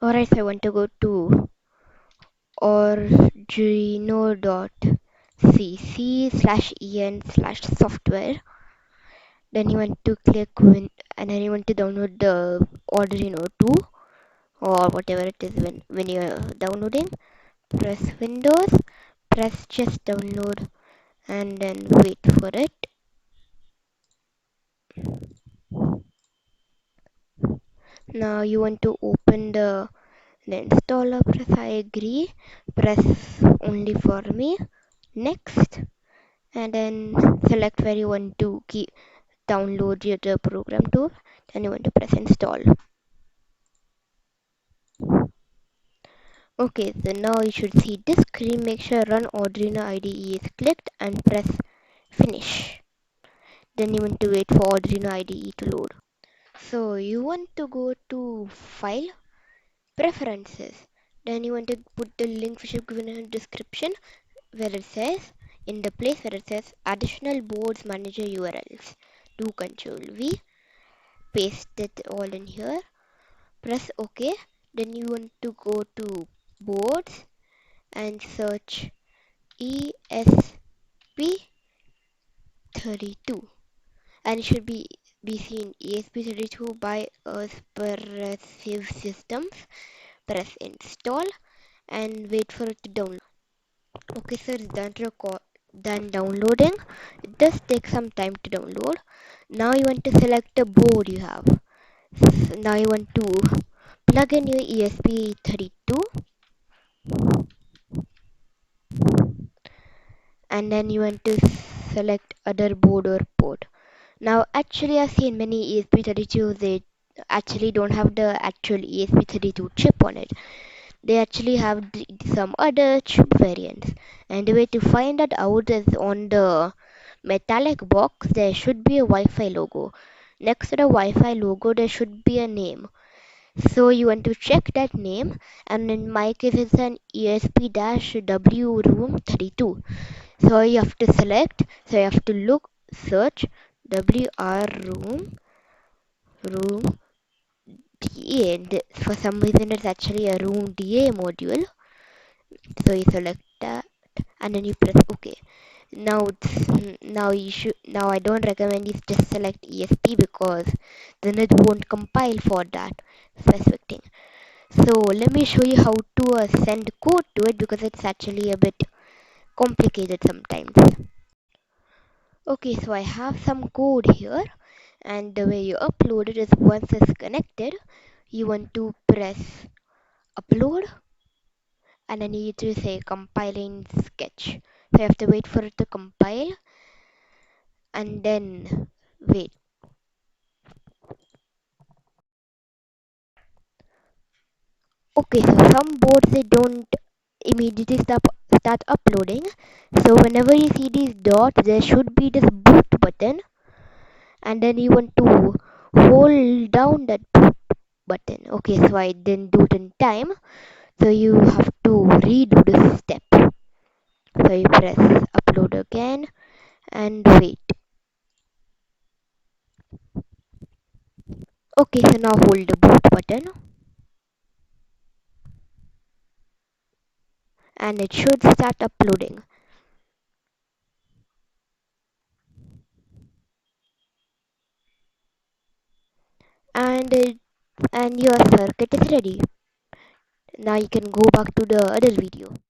Alright, so I want to go to arduino.cc/en/software. Then you want to click and then you want to download the Arduino 2 or whatever it is when you're downloading. Press Windows, press just download and then wait for it. Now you want to open the installer, press I agree, press only for me, next, and then select where you want to download your program to, then you want to press install. Okay, so now you should see this screen. Make sure run Arduino IDE is clicked and press finish. Then you want to wait for Arduino IDE to load. So you want to go to file, preferences. Then you want to put the link which is given in the description where it says, in the place where it says additional boards manager URLs. Do Control V, paste it all in here, press OK. Then you want to go to boards and search ESP32, and it should be seen ESP32 by Aspersive Systems. Press install and wait for it to download. Okay, so it's done downloading. It does take some time to download. Now you want to select the board you have. Now you want to plug in your ESP32 and then you want to select other board or port. Now actually I've seen many ESP32s, they actually don't have the actual ESP32 chip on it. They actually have some other chip variants, and the way to find that out is on the metallic box there should be a Wi-Fi logo. Next to the Wi-Fi logo there should be a name. So you want to check that name, and in my case it's an ESP-W room 32. So you have to select, so you have to search WR room DA. And for some reason it's actually a room DA module. So you select that and then you press OK. Now I don't recommend you just select ESP because then it won't compile for that specific thing. So let me show you how to send code to it because it's actually a bit complicated sometimes. Okay, so I have some code here, and the way you upload it is once it's connected, you want to press upload and then you need to say compiling sketch. So you have to wait for it to compile and then wait. Okay, so some boards they don't immediately start uploading. So whenever you see these dots, there should be this boot button, and then you want to hold down that boot button. Okay, so I didn't do it in time, so you have to redo this step. So you press upload again and wait. Okay, so now hold the boot button and it should start uploading. And and your circuit is ready. Now you can go back to the other video.